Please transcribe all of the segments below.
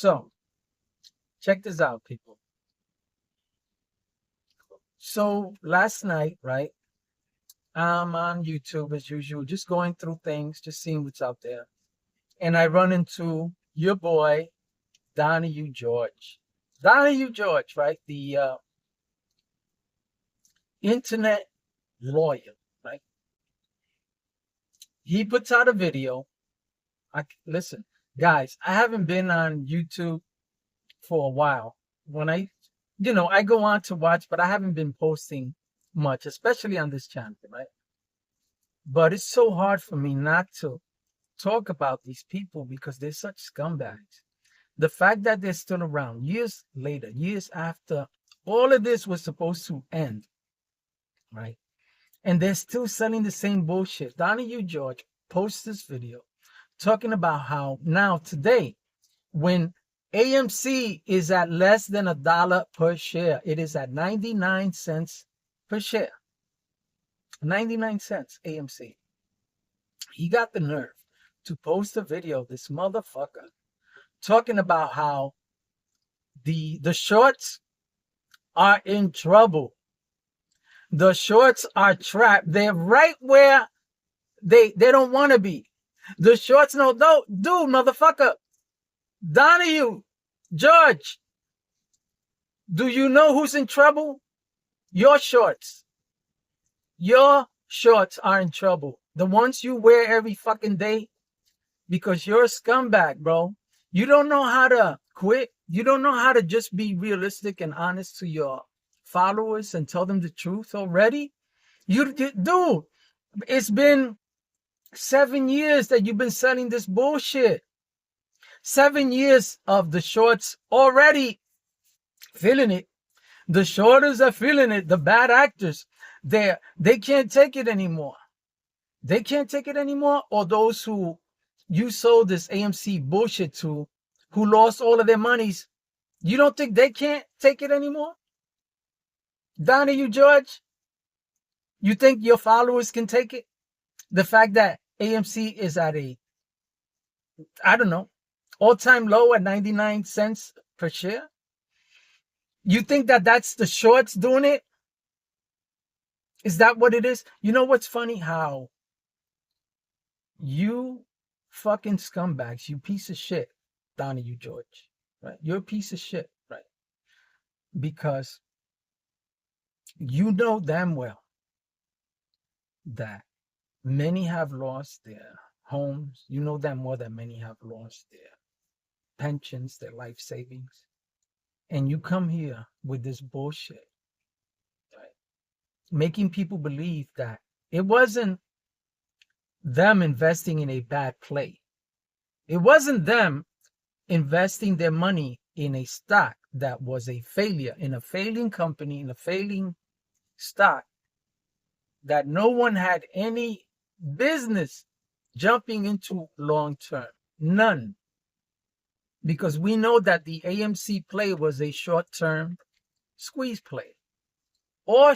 So check this out, people. So last night, right? I'm on YouTube as usual, just going through things, just seeing what's out there. And I run into your boy, Donnie George. Donnie George, right? The internet lawyer, right? He puts out a video. Listen, guys, I haven't been on YouTube for a while. When I go on to watch, but I haven't been posting much, especially on this channel, right? But it's so hard for me not to talk about these people because they're such scumbags. The fact that they're still around years later, years after all of this was supposed to end, right? And they're still selling the same bullshit. Donnie George posts this video talking about how now today, when AMC is at less than $1 per share, it is at 99 cents per share. 99 cents AMC. He got the nerve to post a video, this motherfucker, talking about how the shorts are in trouble. The shorts are trapped. They're right where they don't want to be. The shorts, no, dude, motherfucker. Donnie George, do you know who's in trouble? Your shorts. Your shorts are in trouble. The ones you wear every fucking day, because you're a scumbag, bro. You don't know how to quit. You don't know how to just be realistic and honest to your followers and tell them the truth already. Dude, it's been 7 years that you've been selling this bullshit. 7 years of the shorts already feeling it. The shorters are feeling it. The bad actors, they can't take it anymore. They can't take it anymore. Or those who you sold this AMC bullshit to, who lost all of their monies, you don't think they can't take it anymore? Donnie George, you think your followers can take it? The fact that AMC is at I don't know, all-time low at 99 cents per share? You think that that's the shorts doing it? Is that what it is? You know what's funny? How you fucking scumbags, you piece of shit, Donnie George, right? You're a piece of shit, right? Because you know damn well that many have lost their homes. You know damn well that many have lost their pensions, their life savings. And you come here with this bullshit, right? Making people believe that it wasn't them investing in a bad play. It wasn't them investing their money in a stock that was a failure, in a failing company, in a failing stock that no one had any business jumping into long term. None. Because we know that the AMC play was a short-term squeeze play. Or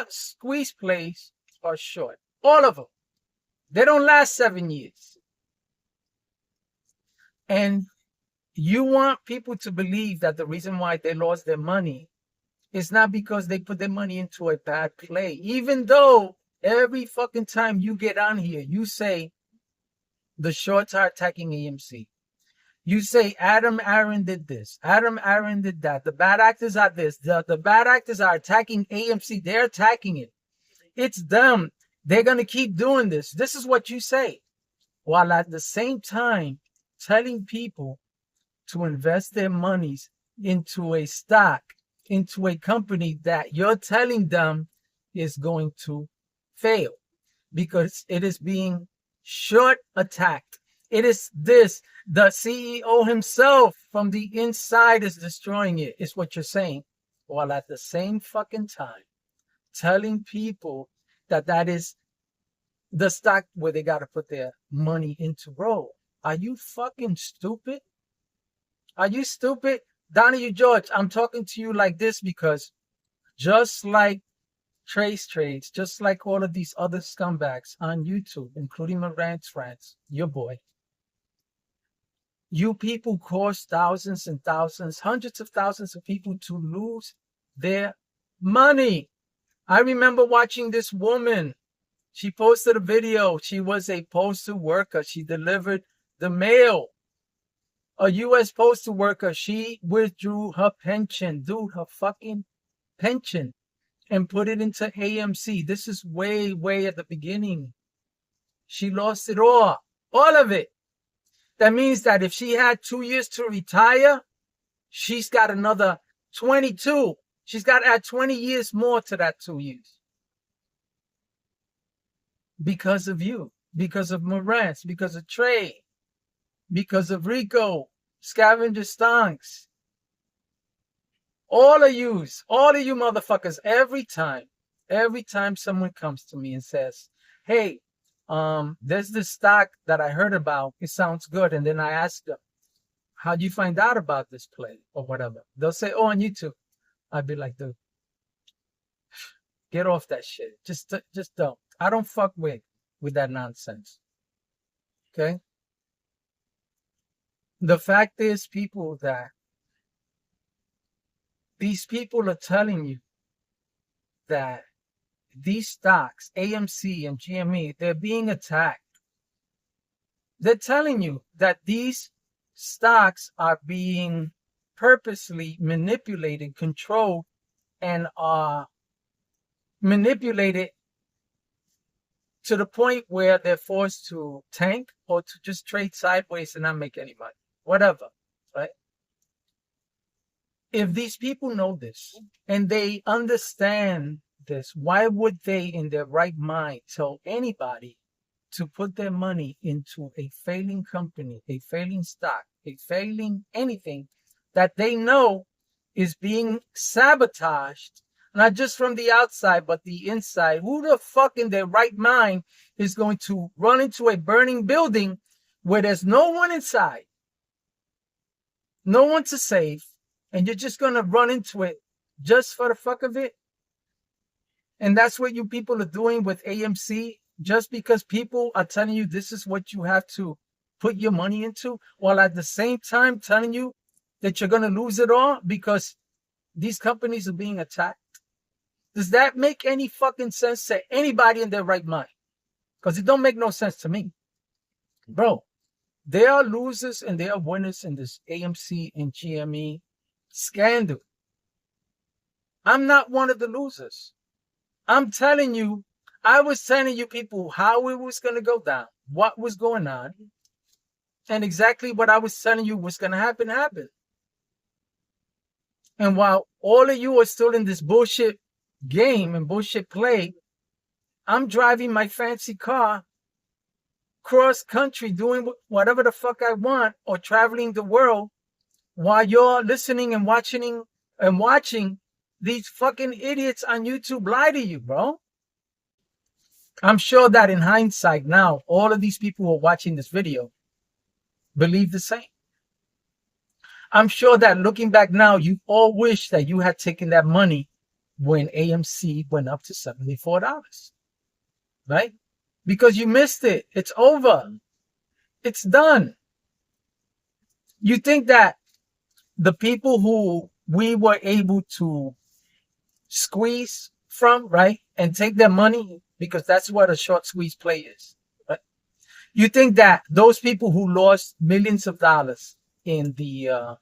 squeeze plays are short. All of them. They don't last 7 years. And you want people to believe that the reason why they lost their money is not because they put their money into a bad play. Even though every fucking time you get on here, you say the shorts are attacking AMC. You say Adam Aaron did this. Adam Aaron did that. The bad actors are this. The bad actors are attacking AMC. They're attacking it. It's them. They're going to keep doing this. This is what you say. While at the same time telling people to invest their monies into a stock, into a company that you're telling them is going to fail because it is being short attacked. It is this. The CEO himself from the inside is destroying it, is what you're saying. While at the same fucking time telling people that that is the stock where they got to put their money into. Bro, are you fucking stupid? Are you stupid? Donnie George, I'm talking to you like this because just like Trace Trades, just like all of these other scumbags on YouTube, including Marantz Rants, your boy, You people cause thousands and thousands, hundreds of thousands of people to lose their money. I remember watching this woman. She posted a video. She was a postal worker. She delivered the mail. A U.S. postal worker. She withdrew her pension, dude, her fucking pension, and put it into AMC. This is way, way at the beginning. She lost it all of it. That means that if she had 2 years to retire, she's got another 22. She's got to add 20 years more to that 2 years. Because of you, because of Morantz, because of Trey, because of Rico, Scavenger Stonks. All of you motherfuckers, every time someone comes to me and says, hey, there's this stock that I heard about. It sounds good. And then I ask them, how'd you find out about this play or whatever? They'll say, oh, on YouTube. I'd be like, dude, get off that shit. Just don't. I don't fuck with that nonsense. Okay? The fact is, people, that these people are telling you that these stocks, AMC and GME, they're being attacked. They're telling you that these stocks are being purposely manipulated, controlled, and are manipulated to the point where they're forced to tank or to just trade sideways and not make any money. Whatever, right? If these people know this and they understand this, why would they in their right mind tell anybody to put their money into a failing company, a failing stock, a failing anything that they know is being sabotaged, not just from the outside, but the inside? Who the fuck in their right mind is going to run into a burning building where there's no one inside, no one to save, and you're just going to run into it just for the fuck of it? And that's what you people are doing with AMC, just because people are telling you this is what you have to put your money into, while at the same time telling you that you're going to lose it all because these companies are being attacked. Does that make any fucking sense to anybody in their right mind? Because it don't make no sense to me. Bro, there are losers and there are winners in this AMC and GME scandal. I'm not one of the losers. I'm telling you, I was telling you people how it was going to go down, what was going on, and exactly what I was telling you was going to happen, happened. And while all of you are still in this bullshit game and bullshit play, I'm driving my fancy car cross country doing whatever the fuck I want, or traveling the world, while you're listening and watching these fucking idiots on YouTube lie to you, bro. I'm sure that in hindsight now, all of these people who are watching this video believe the same. I'm sure that looking back now, you all wish that you had taken that money when AMC went up to $74, right? Because you missed it. It's over. It's done. You think that the people who we were able to squeeze from, right, and take their money, because that's what a short squeeze play is, right? You think that those people who lost millions of dollars in the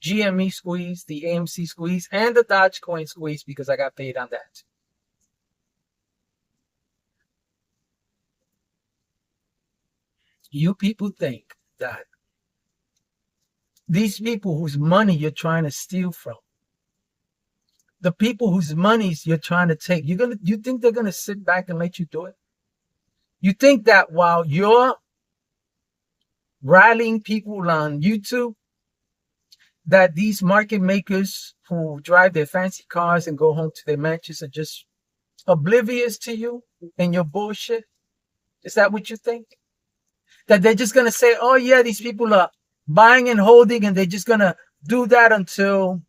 GME squeeze, the AMC squeeze, and the Dogecoin squeeze, because I got paid on that, you people think that these people whose money you're trying to steal from, the people whose monies you're trying to take, you think they're gonna sit back and let you do it? You think that while you're rallying people on YouTube, that these market makers who drive their fancy cars and go home to their mansions are just oblivious to you and your bullshit? Is that what you think? That they're just gonna say, oh yeah, these people are buying and holding, and they're just gonna do that until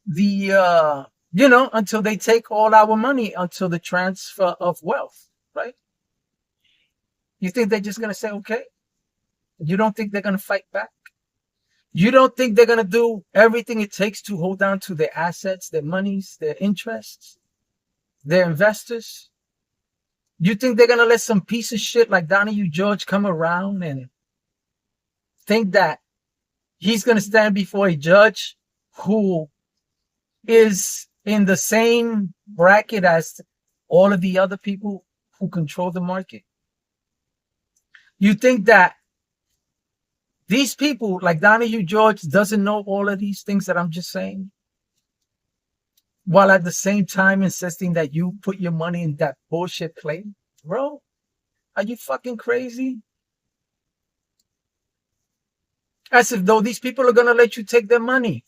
until they take all our money, until the transfer of wealth, right? You think they're just gonna say, okay? You don't think they're going to fight back? You don't think they're going to do everything it takes to hold on to their assets, their monies, their interests, their investors? You think they're going to let some piece of shit like Donahue George come around and think that he's going to stand before a judge who is in the same bracket as all of the other people who control the market? You think that these people like Donahue George doesn't know all of these things that I'm just saying? While at the same time insisting that you put your money in that bullshit play? Bro, are you fucking crazy? As if though these people are going to let you take their money.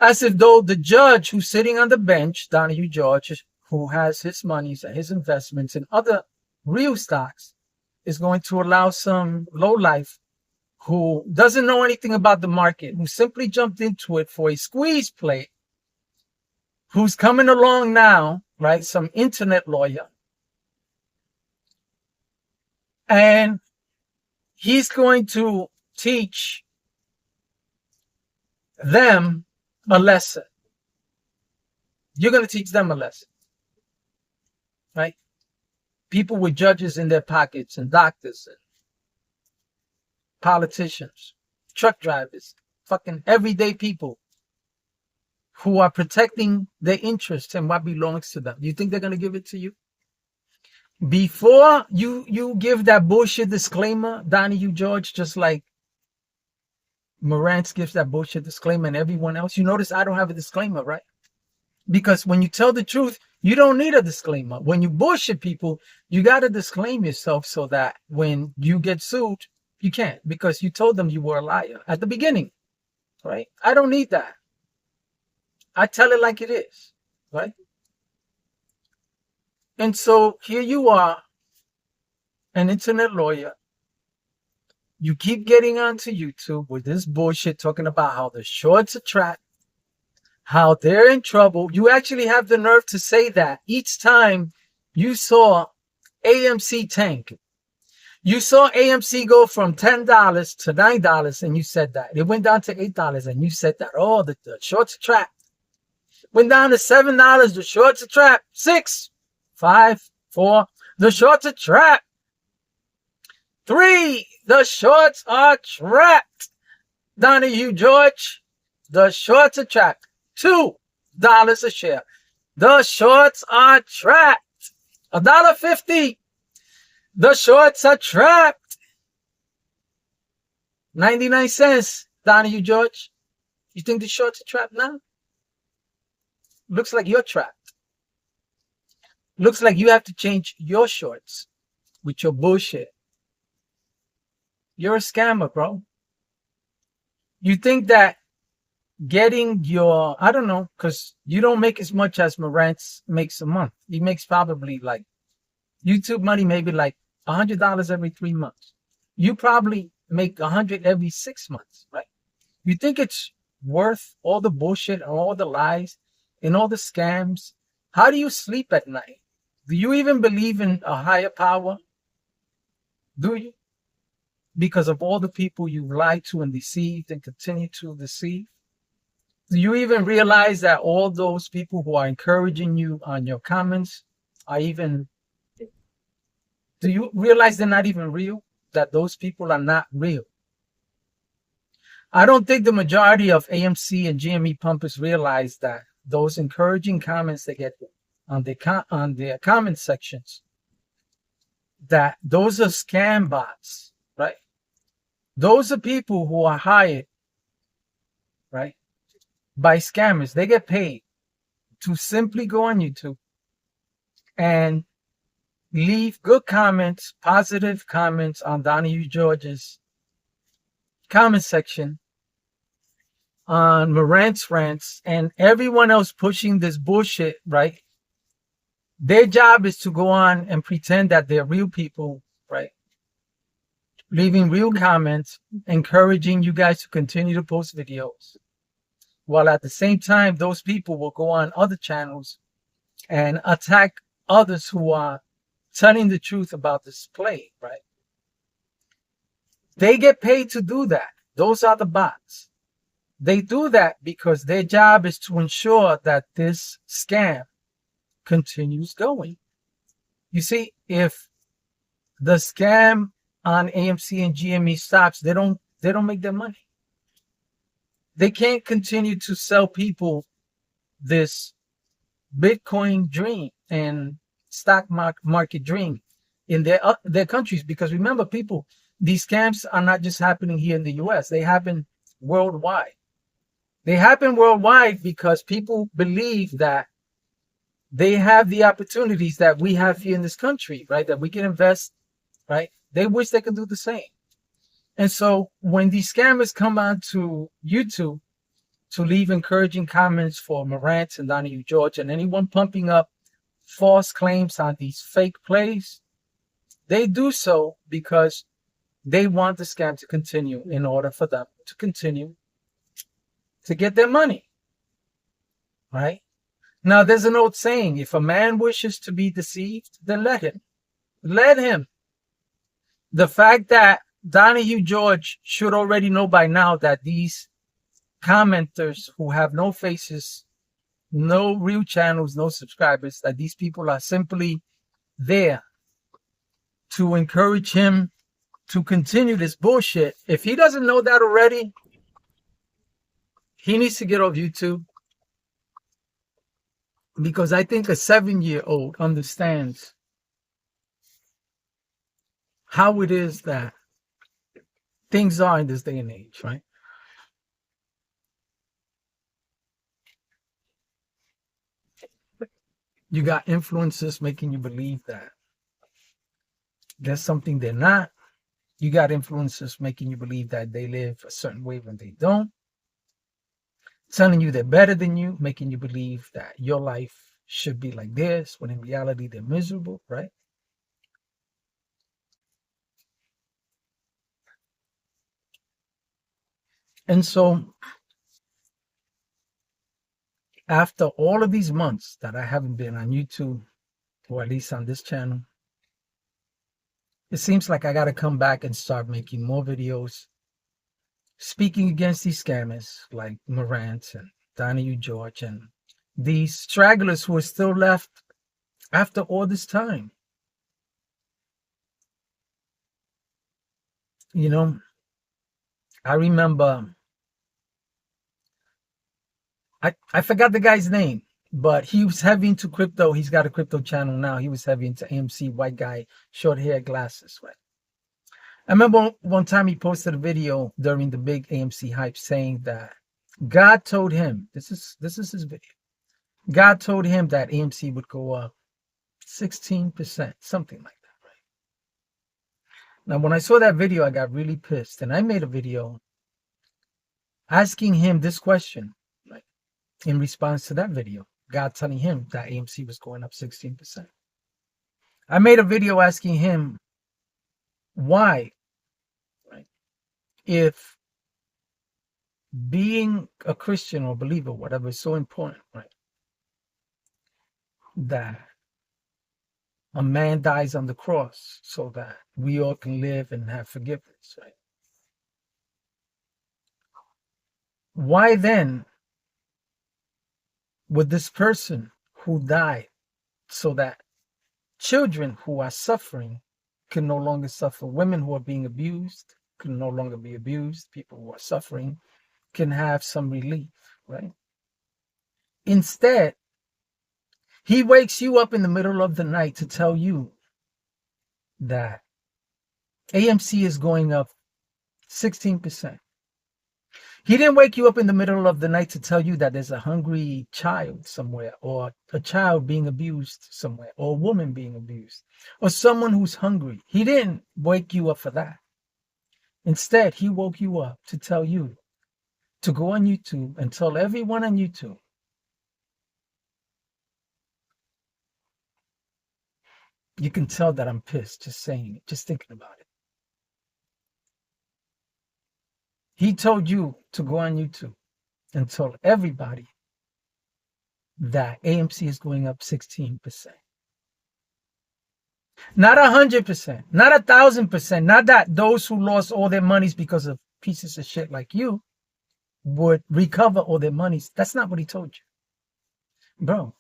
As if though the judge who's sitting on the bench, Donahue George, who has his monies and his investments in other real stocks, is going to allow some lowlife who doesn't know anything about the market, who simply jumped into it for a squeeze play, who's coming along now, right? Some internet lawyer. And he's going to teach them a lesson. You're going to teach them a lesson, right? People with judges in their pockets and doctors and politicians, truck drivers, fucking everyday people who are protecting their interests and what belongs to them. You think they're going to give it to you? Before you give that bullshit disclaimer, Donahue George, just like Morantz gives that bullshit disclaimer and everyone else. You notice I don't have a disclaimer, right? Because when you tell the truth, you don't need a disclaimer. When you bullshit people, you got to disclaim yourself so that when you get sued, you can't, because you told them you were a liar at the beginning, right? I don't need that. I tell it like it is, right? And so here you are, an internet lawyer. You keep getting onto YouTube with this bullshit talking about how the shorts are trapped, how they're in trouble. You actually have the nerve to say that each time you saw AMC tank. You saw AMC go from $10 to $9 and you said that. It went down to $8 and you said that. Oh, the shorts are trapped. Went down to $7. The shorts are trapped. 6, 5, 4. The shorts are trapped. 3. The shorts are trapped. Donahue George. The shorts are trapped. $2 a share. The shorts are trapped. $1.50. The shorts are trapped. 99 cents, Donahue George. You think the shorts are trapped now? Looks like you're trapped. Looks like you have to change your shorts with your bullshit. You're a scammer, bro. You think that getting your, I don't know, because you don't make as much as Morantz makes a month. He makes probably like YouTube money, maybe like $100 every 3 months. You probably make $100 every 6 months, right? You think it's worth all the bullshit and all the lies and all the scams? How do you sleep at night? Do you even believe in a higher power? Do you? Because of all the people you've lied to and deceived and continue to deceive? Do you even realize that all those people who are encouraging you on your comments are even... Do you realize they're not even real? That those people are not real? I don't think the majority of AMC and GME pumpers realize that those encouraging comments they get on their comment sections, that those are scam bots, right? Those are people who are hired, right, by scammers. They get paid to simply go on YouTube and leave good comments, positive comments on Donahue George's comment section, on Morantz rants, and everyone else pushing this bullshit, right? Their job is to go on and pretend that they're real people, right? Leaving real comments, encouraging you guys to continue to post videos. While at the same time, those people will go on other channels and attack others who are telling the truth about this play, right? They get paid to do that. Those are the bots. They do that because their job is to ensure that this scam continues going. You see, if the scam on AMC and GME stops, they don't make their money. They can't continue to sell people this Bitcoin dream and stock market dream in their countries, because remember, people, these scams are not just happening here in the US. They happen worldwide. They happen worldwide because people believe that they have the opportunities that we have here in this country, right? That we can invest, right? They wish they could do the same. And so when these scammers come onto YouTube to leave encouraging comments for Morant and Donahue George and anyone pumping up false claims on these fake plays, they do so because they want the scam to continue in order for them to continue to get their money, right? Now, there's an old saying, if a man wishes to be deceived, then let him. Let him. The fact that Donahue George should already know by now that these commenters who have no faces, no real channels, no subscribers, that these people are simply there to encourage him to continue this bullshit. If he doesn't know that already, he needs to get off YouTube, because I think a 7-year-old understands how it is that things are in this day and age, right? You got influencers making you believe that there's something they're not. You got influencers making you believe that they live a certain way when they don't. Telling you they're better than you, making you believe that your life should be like theirs, when in reality they're miserable, right? And so after all of these months that I haven't been on YouTube, or at least on this channel, it seems like I got to come back and start making more videos speaking against these scammers like Morant and Donahue George and these stragglers who are still left after all this time. You know, I remember, I forgot the guy's name, but he was heavy into crypto. He's got a crypto channel now. He was heavy into AMC, white guy, short hair, glasses, right? I remember one time he posted a video during the big AMC hype saying that God told him, this is his video. God told him that AMC would go up 16%, something like that, right? Now, when I saw that video, I got really pissed, and I made a video asking him this question, like, in response to that video, God telling him that AMC was going up 16%. I made a video asking him why, right, if being a Christian or believer, whatever, is so important, right, that a man dies on the cross so that we all can live and have forgiveness, right? Why then would this person who died so that children who are suffering can no longer suffer, women who are being abused can no longer be abused, people who are suffering can have some relief, right? Instead, he wakes you up in the middle of the night to tell you that AMC is going up 16%. He didn't wake you up in the middle of the night to tell you that there's a hungry child somewhere, or a child being abused somewhere, or a woman being abused, or someone who's hungry. He didn't wake you up for that. Instead, he woke you up to tell you to go on YouTube and tell everyone on YouTube you can tell that I'm pissed just saying it, just thinking about it. He told you to go on YouTube and tell everybody that AMC is going up 16%. Not 100%, not 1,000%, not that those who lost all their monies because of pieces of shit like you would recover all their monies. That's not what he told you. Bro,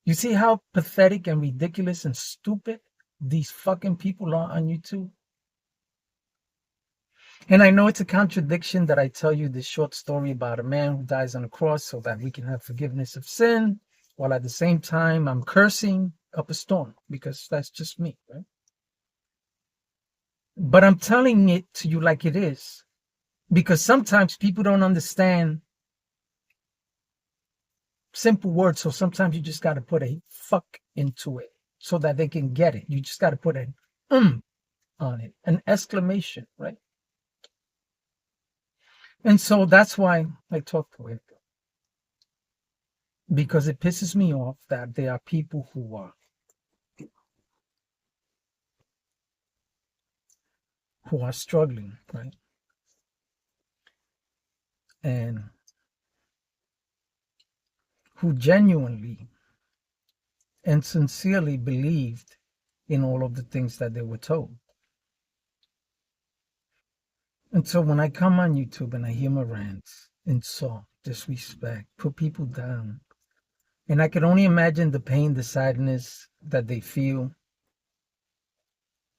you see how pathetic and ridiculous and stupid these fucking people are on YouTube? And I know it's a contradiction that I tell you this short story about a man who dies on a cross so that we can have forgiveness of sin, while at the same time I'm cursing up a storm because that's just me, right? But I'm telling it to you like it is because sometimes people don't understand simple words. So sometimes you just got to put a fuck into it so that they can get it. You just got to put an on it, an exclamation, right? And so that's why I talk to it, because it pisses me off that there are people who are struggling, right? And who genuinely and sincerely believed in all of the things that they were told. And so when I come on YouTube and I hear my rants, insult, disrespect, put people down, and I can only imagine the pain, the sadness that they feel,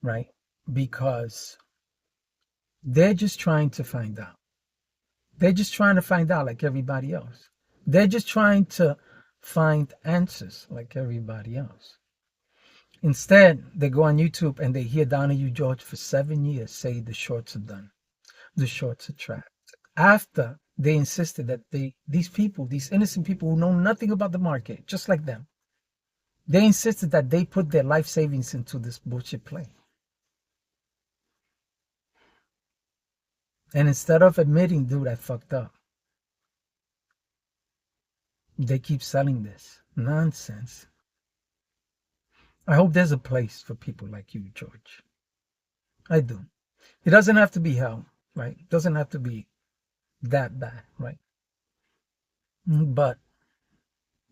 right? Because they're just trying to find out. They're just trying to find out like everybody else. They're just trying to find answers like everybody else. Instead, they go on YouTube and they hear Donahue George for 7 years say the shorts are done. The shorts are trapped. After they insisted that these people, these innocent people who know nothing about the market, just like them, they insisted that they put their life savings into this bullshit play. And instead of admitting, dude, I fucked up, they keep selling this nonsense. I hope there's a place for people like you, George. I do. It doesn't have to be hell, right? It doesn't have to be that bad, right? But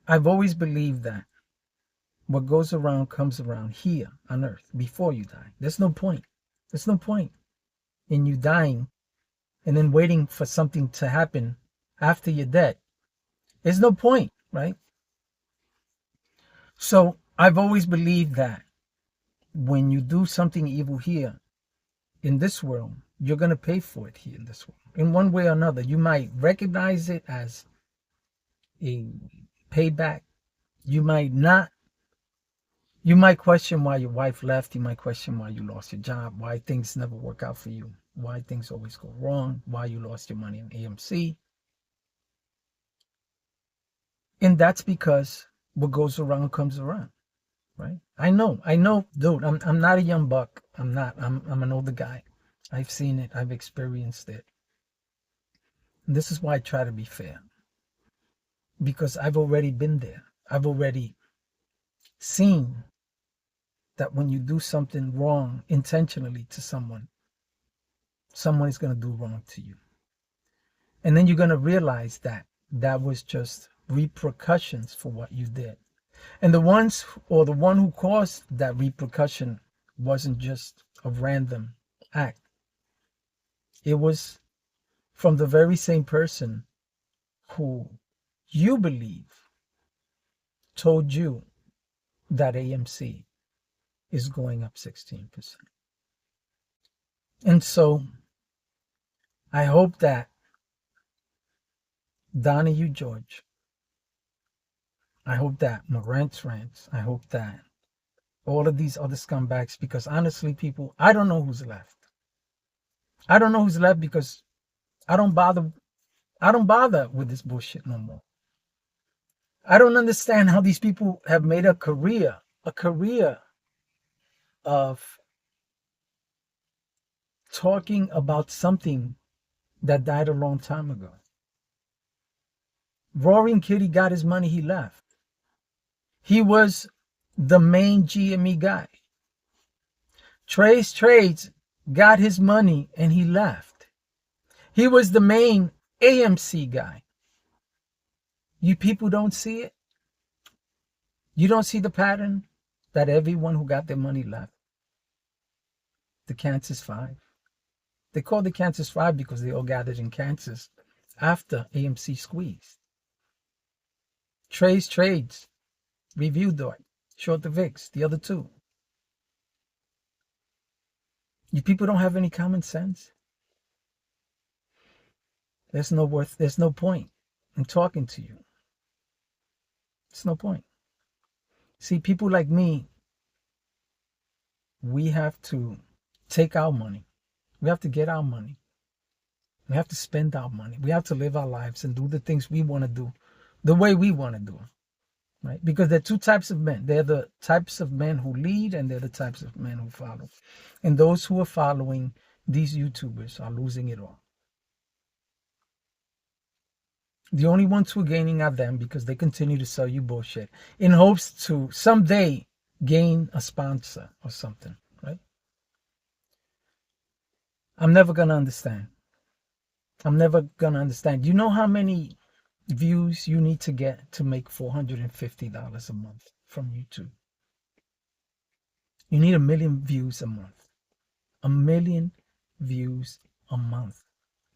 I've always believed that what goes around comes around here on earth before you die. There's no point. There's no point in you dying and then waiting for something to happen after you're dead. There's no point, right? So I've always believed that when you do something evil here in this world, you're going to pay for it here in this world. In one way or another, you might recognize it as a payback. You might not. You might question why your wife left. You might question why you lost your job, why things never work out for you, why things always go wrong, why you lost your money in AMC. And that's because what goes around comes around, right? I know, dude. I'm not a young buck. I'm not. I'm an older guy. I've seen it. I've experienced it. And this is why I try to be fair, because I've already been there. I've already seen that when you do something wrong intentionally to someone, someone is going to do wrong to you. And then you're going to realize that that was just repercussions for what you did. And the ones, or the one who caused that repercussion, wasn't just a random act. It was from the very same person who you believe told you that AMC is going up 16%. And so I hope that Donahue George, I hope that Morant's Rants, I hope that all of these other scumbags, because honestly, people, I don't know who's left. I don't know who's left because I don't bother with this bullshit no more. I don't understand how these people have made a career of talking about something that died a long time ago. Roaring Kitty got his money, he left. He was the main GME guy. Trace Trades got his money and he left. He was the main AMC guy. You people don't see it? You don't see the pattern? that everyone who got their money left. The Kansas Five. They called the Kansas Five because they all gathered in Kansas after AMC squeezed. Trades, Review Dort, Short the VIX, the other two. You people don't have any common sense. There's no point in talking to you. There's no point. See, people like me, we have to take our money. We have to get our money. We have to spend our money. We have to live our lives and do the things we want to do the way we want to do them. Right? Because there are two types of men. They're the types of men who lead, and they're the types of men who follow. And those who are following these YouTubers are losing it all. The only ones who are gaining are them, because they continue to sell you bullshit in hopes to someday gain a sponsor or something, right? I'm never going to understand. I'm never going to understand. Do you know how many views you need to get to make $450 a month from YouTube? You need 1 million views a month. 1 million views a month.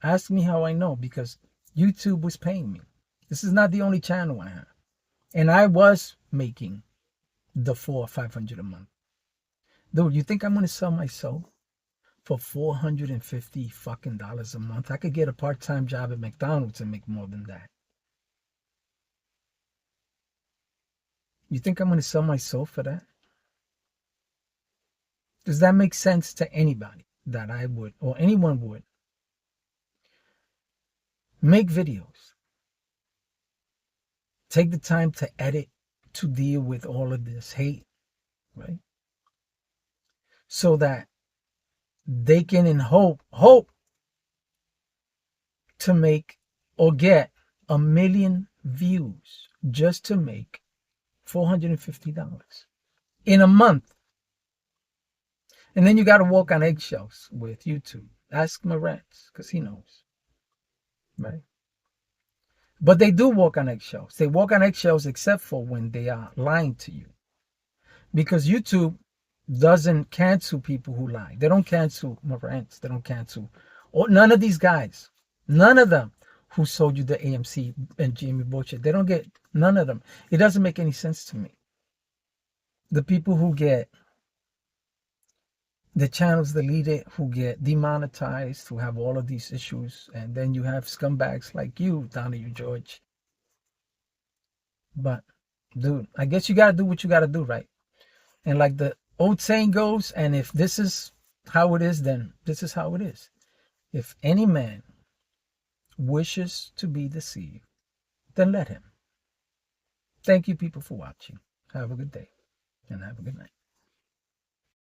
Ask me how I know, because YouTube was paying me. This is not the only channel I have. And I was making the $400 or $500 a month. Dude, you think I'm going to sell my soul for $450 fucking dollars a month? I could get a part-time job at McDonald's and make more than that. You think I'm going to sell my soul for that? Does that make sense to anybody that I would, or anyone would, make videos, take the time to edit, to deal with all of this hate, right? So that they can, in hope to make or get 1 million views just to make $450 in a month. And then you got to walk on eggshells with YouTube. Ask Marantz, because he knows, right? But they do walk on eggshells. They walk on eggshells except for when they are lying to you. Because YouTube doesn't cancel people who lie. They don't cancel Marantz. They don't cancel, or none of these guys. None of them who sold you the AMC and GME bullshit. They don't get, none of them. It doesn't make any sense to me. The people who get the channels deleted, who get demonetized, who have all of these issues, and then you have scumbags like you, Donnie George. But, dude, I guess you gotta do what you gotta do, right? And like the old saying goes, and if this is how it is, then this is how it is. If any man wishes to be deceived, then let him. Thank you, people, for watching. Have a good day, and have a good night.